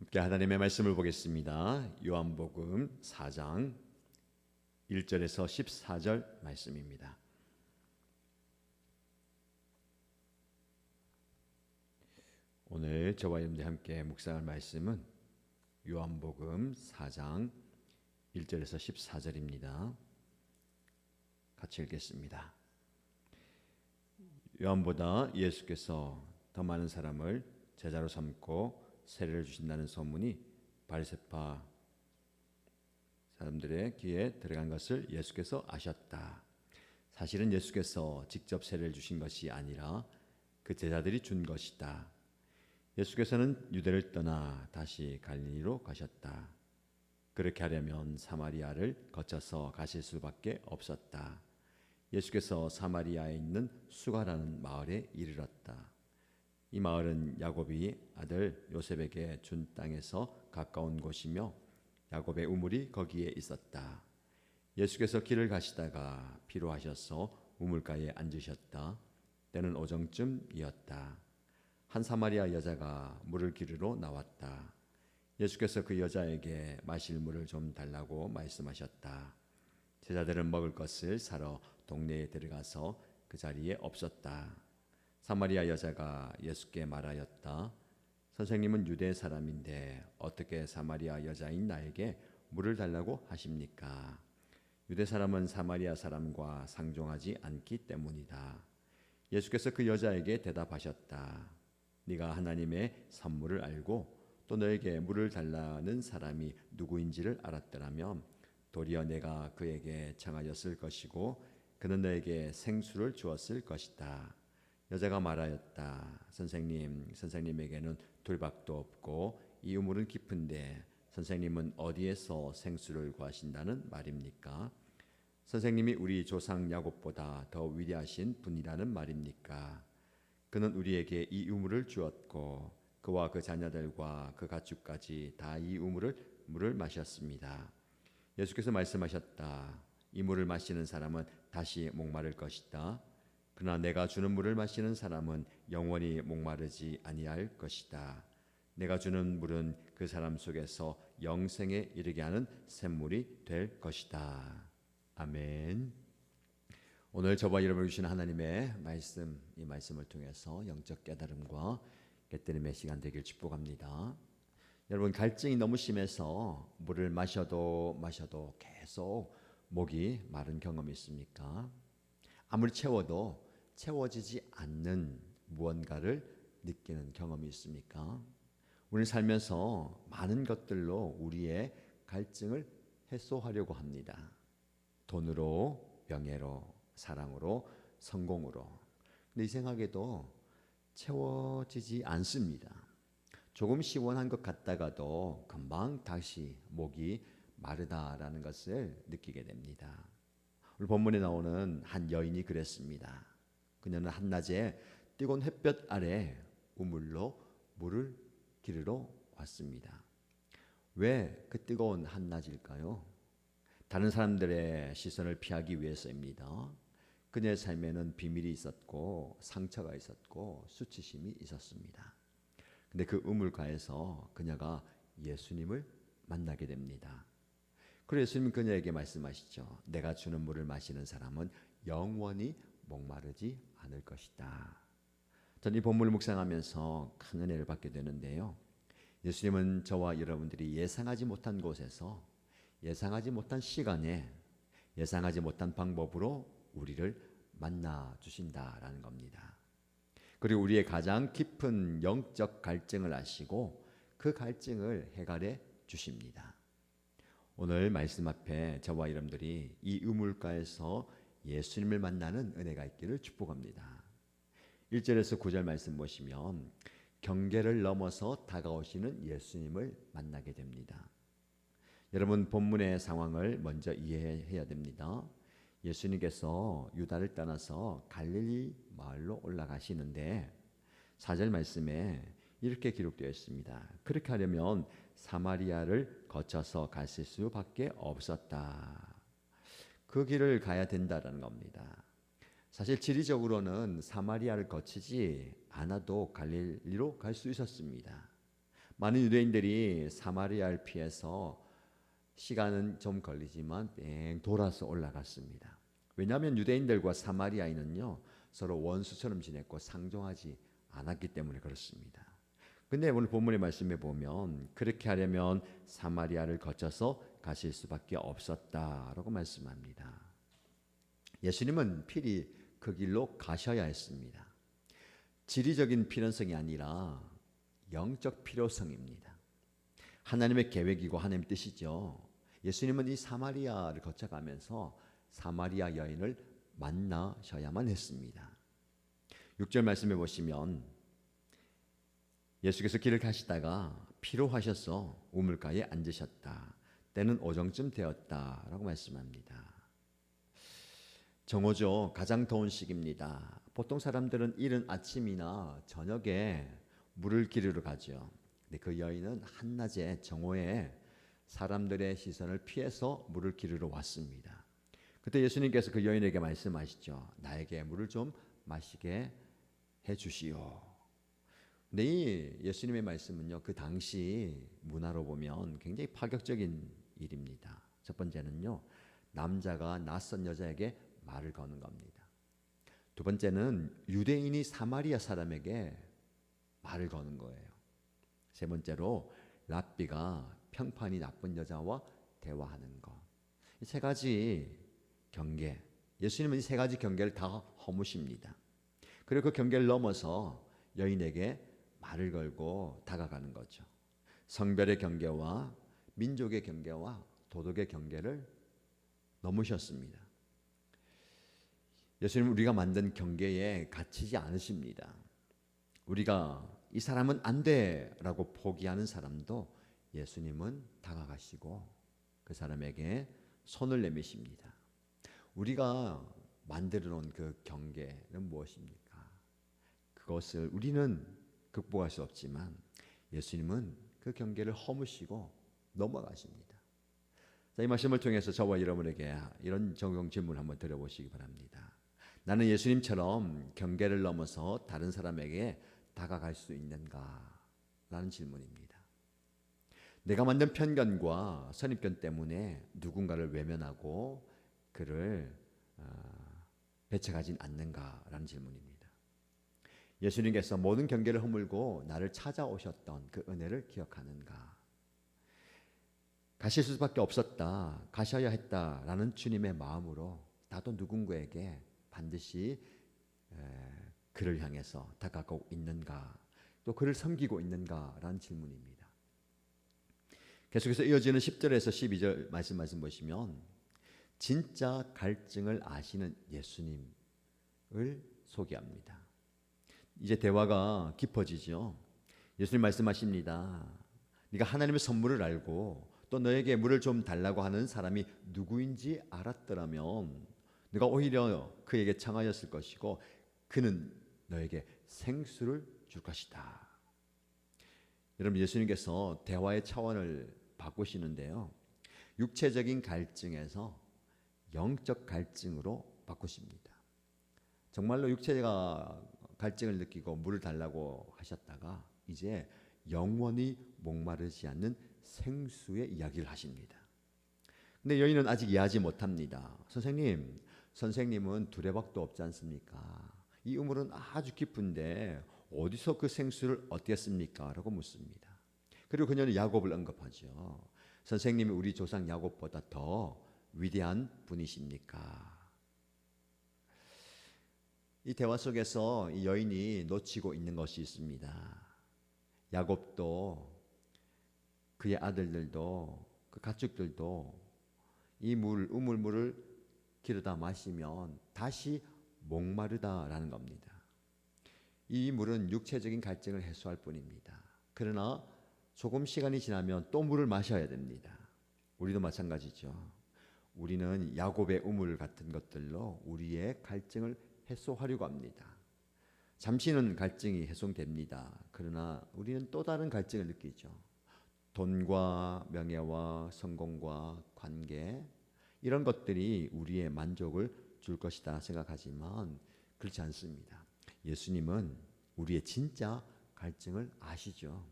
함께 하나님의 말씀을 보겠습니다. 요한복음 4장 1절에서 14절 말씀입니다. 오늘 저와 여러분들 함께 묵상할 말씀은 요한복음 4장 1절에서 14절입니다. 같이 읽겠습니다. 요한보다 예수께서 더 많은 사람을 제자로 삼고 세례를 주신다는 소문이 바리새파 사람들의 귀에 들어간 것을 예수께서 아셨다. 사실은 예수께서 직접 세례를 주신 것이 아니라 그 제자들이 준 것이다. 예수께서는 유대를 떠나 다시 갈릴리로 가셨다. 그렇게 하려면 사마리아를 거쳐서 가실 수밖에 없었다. 예수께서 사마리아에 있는 수가라는 마을에 이르렀다. 이 마을은 야곱이 아들 요셉에게 준 땅에서 가까운 곳이며 야곱의 우물이 거기에 있었다. 예수께서 길을 가시다가 피로하셔서 우물가에 앉으셨다. 때는 오정쯤이었다. 한 사마리아 여자가 물을 기르러 나왔다. 예수께서 그 여자에게 마실 물을 좀 달라고 말씀하셨다. 제자들은 먹을 것을 사러 동네에 들어가서 그 자리에 없었다. 사마리아 여자가 예수께 말하였다. 선생님은 유대 사람인데 어떻게 사마리아 여자인 나에게 물을 달라고 하십니까? 유대 사람은 사마리아 사람과 상종하지 않기 때문이다. 예수께서 그 여자에게 대답하셨다. 네가 하나님의 선물을 알고 또 너에게 물을 달라는 사람이 누구인지를 알았더라면 도리어 내가 그에게 청하였을 것이고 그는 너에게 생수를 주었을 것이다. 여자가 말하였다. 선생님에게는 돌박도 없고 이 우물은 깊은데 선생님은 어디에서 생수를 구하신다는 말입니까? 선생님이 우리 조상 야곱보다 더 위대하신 분이라는 말입니까? 그는 우리에게 이 우물을 주었고 그와 그 자녀들과 그 가축까지 다 이 물을 마셨습니다. 예수께서 말씀하셨다. 이 물을 마시는 사람은 다시 목마를 것이다. 그러나 내가 주는 물을 마시는 사람은 영원히 목마르지 아니할 것이다. 내가 주는 물은 그 사람 속에서 영생에 이르게 하는 샘물이 될 것이다. 아멘. 오늘 저와 여러분을 주신 하나님의 말씀, 이 말씀을 통해서 영적 깨달음과 깨달음의 시간 되길 축복합니다. 여러분, 갈증이 너무 심해서 물을 마셔도 계속 목이 마른 경험이 있습니까? 아무리 채워도 채워지지 않는 무언가를 느끼는 경험이 있습니까? 우리는 살면서 많은 것들로 우리의 갈증을 해소하려고 합니다. 돈으로, 명예로, 사랑으로, 성공으로. 근데 이상하게도 채워지지 않습니다. 조금 시원한 것 같다가도 금방 다시 목이 마르다라는 것을 느끼게 됩니다. 오늘 본문에 나오는 한 여인이 그랬습니다. 그녀는 한낮에 뜨거운 햇볕 아래 우물로 물을 기르러 왔습니다. 왜 그 뜨거운 한낮일까요? 다른 사람들의 시선을 피하기 위해서입니다. 그녀의 삶에는 비밀이 있었고 상처가 있었고 수치심이 있었습니다. 근데 그 우물가에서 그녀가 예수님을 만나게 됩니다. 그리고 예수님은 그녀에게 말씀하시죠. 내가 주는 물을 마시는 사람은 영원히 목마르지 않을 것이다. 저는 이 본문을 묵상하면서 큰 은혜를 받게 되는데요. 예수님은 저와 여러분들이 예상하지 못한 곳에서 예상하지 못한 시간에 예상하지 못한 방법으로 우리를 만나 주신다라는 겁니다. 그리고 우리의 가장 깊은 영적 갈증을 아시고 그 갈증을 해결해 주십니다. 오늘 말씀 앞에 저와 여러분들이 이 우물가에서 예수님을 만나는 은혜가 있기를 축복합니다. 1절에서 9절 말씀 보시면 경계를 넘어서 다가오시는 예수님을 만나게 됩니다. 여러분, 본문의 상황을 먼저 이해해야 됩니다. 예수님께서 유다를 떠나서 갈릴리 마을로 올라가시는데 4절 말씀에 이렇게 기록되어 있습니다. 그렇게 하려면 사마리아를 거쳐서 가실 수밖에 없었다. 그 길을 가야 된다라는 겁니다. 사실 지리적으로는 사마리아를 거치지 않아도 갈릴리로 갈 수 있었습니다. 많은 유대인들이 사마리아를 피해서 시간은 좀 걸리지만 돌아서 올라갔습니다. 왜냐하면 유대인들과 사마리아인은요 서로 원수처럼 지냈고 상종하지 않았기 때문에 그렇습니다. 근데 오늘 본문의 말씀에 보면 그렇게 하려면 사마리아를 거쳐서 가실 수밖에 없었다라고 말씀합니다. 예수님은 필히 그 길로 가셔야 했습니다. 지리적인 필연성이 아니라 영적 필요성입니다. 하나님의 계획이고 하나님의 뜻이죠. 예수님은 이 사마리아를 거쳐가면서 사마리아 여인을 만나셔야만 했습니다. 6절 말씀해 보시면 예수께서 길을 가시다가 피로하셔서 우물가에 앉으셨다. 때는 오정쯤 되었다라고 말씀합니다. 정오죠. 가장 더운 시기입니다. 보통 사람들은 이른 아침이나 저녁에 물을 기르러 가죠. 근데 그 여인은 한낮에 정오에 사람들의 시선을 피해서 물을 기르러 왔습니다. 그때 예수님께서 그 여인에게 말씀하시죠. 나에게 물을 좀 마시게 해주시오. 근데 이 예수님의 말씀은요, 그 당시 문화로 보면 굉장히 파격적인 일입니다. 첫 번째는요, 남자가 낯선 여자에게 말을 거는 겁니다. 두 번째는 유대인이 사마리아 사람에게 말을 거는 거예요. 세 번째로 랍비가 평판이 나쁜 여자와 대화하는 것. 이 세 가지 경계, 예수님은 이 세 가지 경계를 다 허무십니다. 그리고 그 경계를 넘어서 여인에게 말을 걸고 다가가는 거죠. 성별의 경계와 민족의 경계와 도덕의 경계를 넘으셨습니다. 예수님은 우리가 만든 경계에 갇히지 않으십니다. 우리가 이 사람은 안 돼라고 포기하는 사람도 예수님은 다가가시고 그 사람에게 손을 내미십니다. 우리가 만들어 놓은 그 경계는 무엇입니까? 그것을 우리는 극복할 수 없지만 예수님은 그 경계를 허무시고 넘어가십니다. 자, 이 말씀을 통해서 저와 여러분에게 이런 적용 질문을 한번 드려보시기 바랍니다. 나는 예수님처럼 경계를 넘어서 다른 사람에게 다가갈 수 있는가? 라는 질문입니다. 내가 만든 편견과 선입견 때문에 누군가를 외면하고 그를 배척하진 않는가라는 질문입니다. 예수님께서 모든 경계를 허물고 나를 찾아오셨던 그 은혜를 기억하는가? 가실 수밖에 없었다, 가셔야 했다라는 주님의 마음으로 나도 누군가에게 반드시 그를 향해서 다가가고 있는가, 또 그를 섬기고 있는가라는 질문입니다. 계속해서 이어지는 10절에서 12절 말씀 보시면 진짜 갈증을 아시는 예수님을 소개합니다. 이제 대화가 깊어지죠. 예수님 말씀하십니다. 네가 하나님의 선물을 알고 또 너에게 물을 좀 달라고 하는 사람이 누구인지 알았더라면 네가 오히려 그에게 청하였을 것이고 그는 너에게 생수를 줄 것이다. 여러분, 예수님께서 대화의 차원을 바꾸시는데요, 육체적인 갈증에서 영적 갈증으로 바꾸십니다. 정말로 육체가 갈증을 느끼고 물을 달라고 하셨다가 이제 영원히 목마르지 않는 생수의 이야기를 하십니다. 근데 여인은 아직 이해하지 못합니다. 선생님은 두레박도 없지 않습니까? 이 우물은 아주 깊은데 어디서 그 생수를 얻겠습니까? 라고 묻습니다. 그리고 그녀는 야곱을 언급하죠. 선생님이 우리 조상 야곱보다 더 위대한 분이십니까? 이 대화 속에서 이 여인이 놓치고 있는 것이 있습니다. 야곱도 그의 아들들도 그 가축들도 이 우물물을 기르다 마시면 다시 목마르다라는 겁니다. 이 물은 육체적인 갈증을 해소할 뿐입니다. 그러나 조금 시간이 지나면 또 물을 마셔야 됩니다. 우리도 마찬가지죠. 우리는 야곱의 우물 같은 것들로 우리의 갈증을 해소하려고 합니다. 잠시는 갈증이 해소됩니다. 그러나 우리는 또 다른 갈증을 느끼죠. 돈과 명예와 성공과 관계, 이런 것들이 우리의 만족을 줄 것이다 생각하지만 그렇지 않습니다. 예수님은 우리의 진짜 갈증을 아시죠.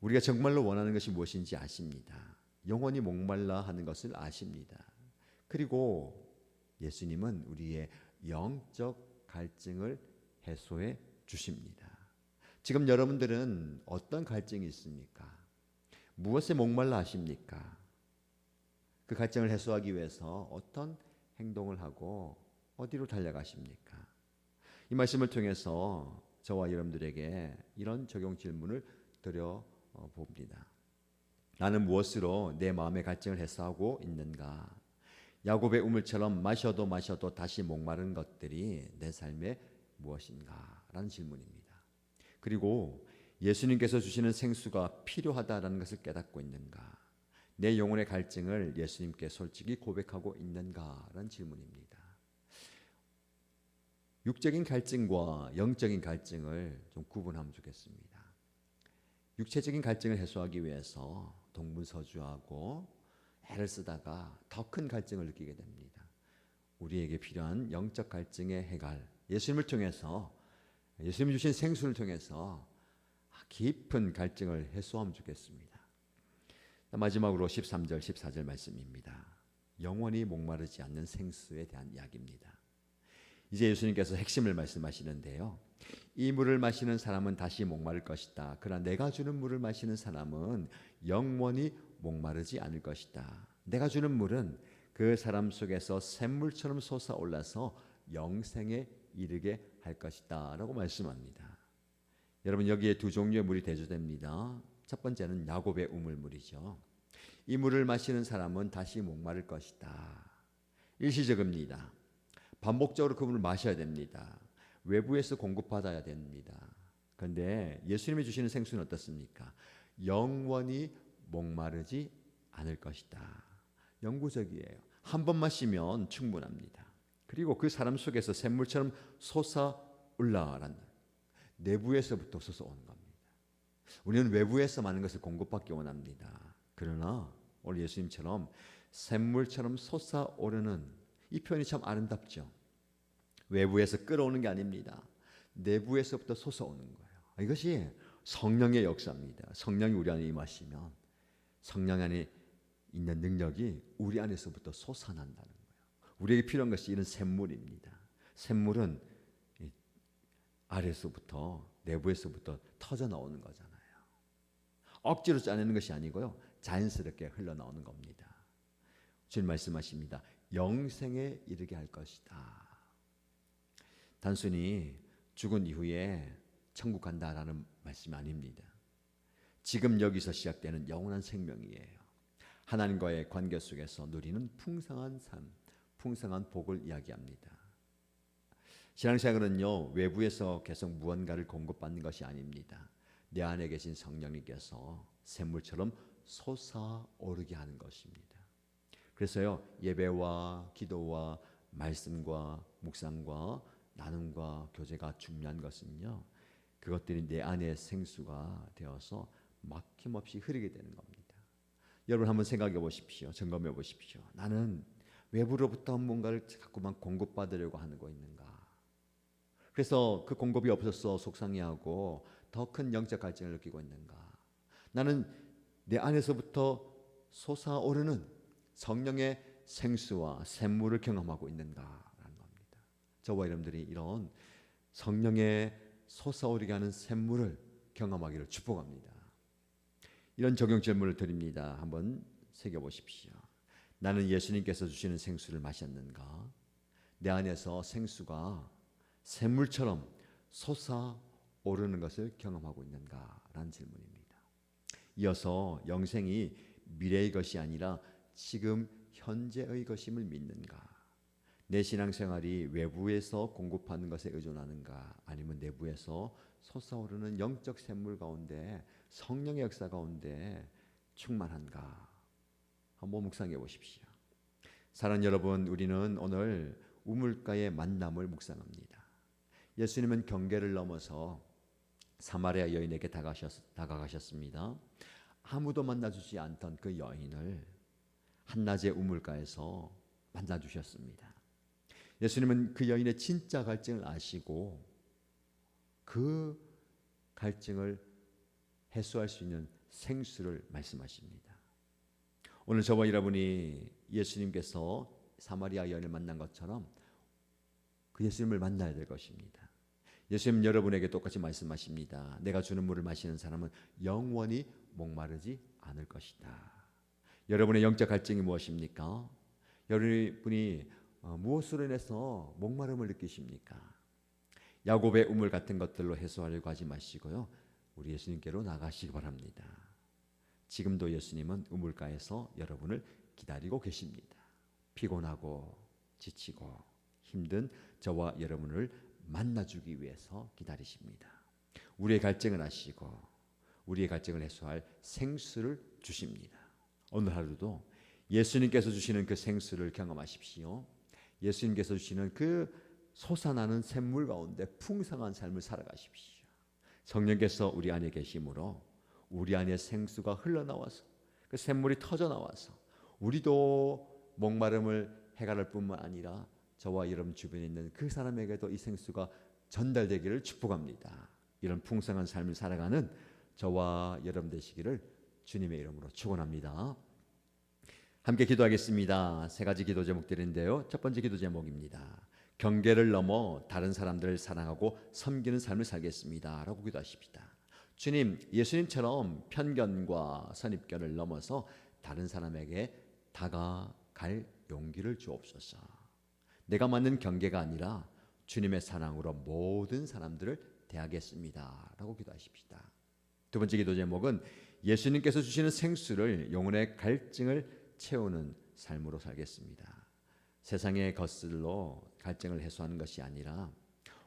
우리가 정말로 원하는 것이 무엇인지 아십니다. 영원히 목말라 하는 것을 아십니다. 그리고 예수님은 우리의 영적 갈증을 해소해 주십니다. 지금 여러분들은 어떤 갈증이 있습니까? 무엇에 목말라 하십니까? 그 갈증을 해소하기 위해서 어떤 행동을 하고 어디로 달려가십니까? 이 말씀을 통해서 저와 여러분들에게 이런 적용 질문을 드려 봅니다. 나는 무엇으로 내 마음의 갈증을 해소하고 있는가? 야곱의 우물처럼 마셔도 다시 목마른 것들이 내 삶에 무엇인가? 라는 질문입니다. 그리고 예수님께서 주시는 생수가 필요하다라는 것을 깨닫고 있는가? 내 영혼의 갈증을 예수님께 솔직히 고백하고 있는가라는 질문입니다. 육적인 갈증과 영적인 갈증을 좀 구분하면 좋겠습니다. 육체적인 갈증을 해소하기 위해서 동분서주하고 애를 쓰다가 더 큰 갈증을 느끼게 됩니다. 우리에게 필요한 영적 갈증의 해갈, 예수님을 통해서, 예수님이 주신 생수를 통해서 깊은 갈증을 해소하면 좋겠습니다. 마지막으로 13절, 14절 말씀입니다. 영원히 목마르지 않는 생수에 대한 이야기입니다. 이제 예수님께서 핵심을 말씀하시는데요. 이 물을 마시는 사람은 다시 목마를 것이다. 그러나 내가 주는 물을 마시는 사람은 영원히 목마르지 않을 것이다. 내가 주는 물은 그 사람 속에서 샘물처럼 솟아올라서 영생에 이르게 할 것이다 라고 말씀합니다. 여러분, 여기에 두 종류의 물이 대조됩니다. 첫 번째는 야곱의 우물물이죠. 이 물을 마시는 사람은 다시 목마를 것이다. 일시적입니다. 반복적으로 그 물을 마셔야 됩니다. 외부에서 공급받아야 됩니다. 그런데 예수님이 주시는 생수는 어떻습니까? 영원히 목마르지 않을 것이다. 영구적이에요. 한 번 마시면 충분합니다. 그리고 그 사람 속에서 샘물처럼 솟아올라라는, 내부에서부터 솟아오는 겁니다. 우리는 외부에서 많은 것을 공급받기 원합니다. 그러나 오늘 예수님처럼 샘물처럼 솟아오르는, 이 표현이 참 아름답죠. 외부에서 끌어오는 게 아닙니다. 내부에서부터 솟아오는 거예요. 이것이 성령의 역사입니다. 성령이 우리 안에 임하시면 성령 안에 있는 능력이 우리 안에서부터 솟아난다는 거예요. 우리에게 필요한 것이 이런 샘물입니다. 샘물은 아래에서부터, 내부에서부터 터져 나오는 거잖아요. 억지로 짜내는 것이 아니고요, 자연스럽게 흘러나오는 겁니다. 주님 말씀하십니다. 영생에 이르게 할 것이다. 단순히 죽은 이후에 천국 간다라는 말씀이 아닙니다. 지금 여기서 시작되는 영원한 생명이에요. 하나님과의 관계 속에서 누리는 풍성한 삶, 풍성한 복을 이야기합니다. 신앙생활은요, 외부에서 계속 무언가를 공급받는 것이 아닙니다. 내 안에 계신 성령님께서 샘물처럼 솟아오르게 하는 것입니다. 그래서요, 예배와 기도와 말씀과 묵상과 나눔과 교제가 중요한 것은요, 그것들이 내 안에 생수가 되어서 막힘없이 흐르게 되는 겁니다. 여러분 한번 생각해 보십시오. 점검해 보십시오. 나는 외부로부터 뭔가를 자꾸만 공급받으려고 하고 있는가? 그래서 그 공급이 없어서 속상해하고 더 큰 영적 갈증을 느끼고 있는가? 나는 내 안에서부터 솟아오르는 성령의 생수와 샘물을 경험하고 있는가라는 겁니다. 저와 여러분들이 이런 성령의 솟아오르게 하는 샘물을 경험하기를 축복합니다. 이런 적용 질문을 드립니다. 한번 새겨보십시오. 나는 예수님께서 주시는 생수를 마셨는가? 내 안에서 생수가 샘물처럼 솟아오르는 것을 경험하고 있는가? 라는 질문입니다. 이어서 영생이 미래의 것이 아니라 지금 현재의 것임을 믿는가? 내 신앙생활이 외부에서 공급하는 것에 의존하는가? 아니면 내부에서 솟아오르는 영적 샘물 가운데, 성령의 역사 가운데 충만한가? 한번 묵상해 보십시오. 사랑하는 여러분, 우리는 오늘 우물가의 만남을 묵상합니다. 예수님은 경계를 넘어서 사마리아 여인에게 다가가셨습니다. 아무도 만나주지 않던 그 여인을 한낮의 우물가에서 만나주셨습니다. 예수님은 그 여인의 진짜 갈증을 아시고 그 갈증을 해소할 수 있는 생수를 말씀하십니다. 오늘 저와 여러분이 예수님께서 사마리아 여인을 만난 것처럼 그 예수님을 만나야 될 것입니다. 예수님 여러분에게 똑같이 말씀하십니다. 내가 주는 물을 마시는 사람은 영원히 목마르지 않을 것이다. 여러분의 영적 갈증이 무엇입니까? 여러분이 무엇으로 인해서 목마름을 느끼십니까? 야곱의 우물 같은 것들로 해소하려고 하지 마시고요, 우리 예수님께로 나가시기 바랍니다. 지금도 예수님은 우물가에서 여러분을 기다리고 계십니다. 피곤하고 지치고 힘든 저와 여러분을 만나주기 위해서 기다리십니다. 우리의 갈증을 아시고 우리의 갈증을 해소할 생수를 주십니다. 오늘 하루도 예수님께서 주시는 그 생수를 경험하십시오. 예수님께서 주시는 그 솟아나는 샘물 가운데 풍성한 삶을 살아가십시오. 성령께서 우리 안에 계심으로 우리 안에 생수가 흘러나와서 그 샘물이 터져나와서 우리도 목마름을 해결할 뿐만 아니라 저와 여러분 주변에 있는 그 사람에게도 이 생수가 전달되기를 축복합니다. 이런 풍성한 삶을 살아가는 저와 여러분 되시기를 주님의 이름으로 축원합니다. 함께 기도하겠습니다. 세 가지 기도 제목들인데요. 첫 번째 기도 제목입니다. 경계를 넘어 다른 사람들을 사랑하고 섬기는 삶을 살겠습니다 라고 기도하십시다. 주님, 예수님처럼 편견과 선입견을 넘어서 다른 사람에게 다가갈 용기를 주옵소서. 내가 맞는 경계가 아니라 주님의 사랑으로 모든 사람들을 대하겠습니다 라고 기도하십시다. 두 번째 기도 제목은 예수님께서 주시는 생수를 영혼의 갈증을 채우는 삶으로 살겠습니다. 세상의 것들로 갈증을 해소하는 것이 아니라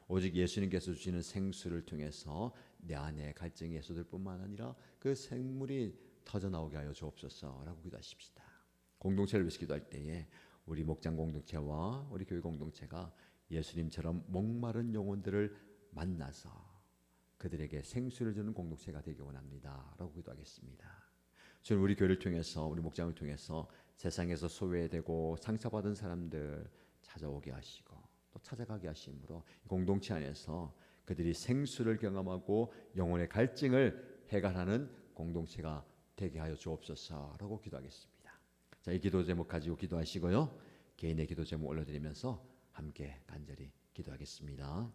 오직 예수님께서 주시는 생수를 통해서 내 안에 갈증이 해소될 뿐만 아니라 그 생물이 터져나오게 하여 주옵소서라고 기도하십시다. 공동체를 위해서 기도할 때에 우리 목장 공동체와 우리 교회 공동체가 예수님처럼 목마른 영혼들을 만나서 그들에게 생수를 주는 공동체가 되기 원합니다 라고 기도하겠습니다. 저는 우리 교회를 통해서 우리 목장을 통해서 세상에서 소외되고 상처받은 사람들 찾아오게 하시고 또 찾아가게 하심으로 공동체 안에서 그들이 생수를 경험하고 영혼의 갈증을 해결하는 공동체가 되게 하여 주옵소서라고 기도하겠습니다. 자, 이 기도 제목 가지고 기도하시고요, 개인의 기도 제목 올려드리면서 함께 간절히 기도하겠습니다.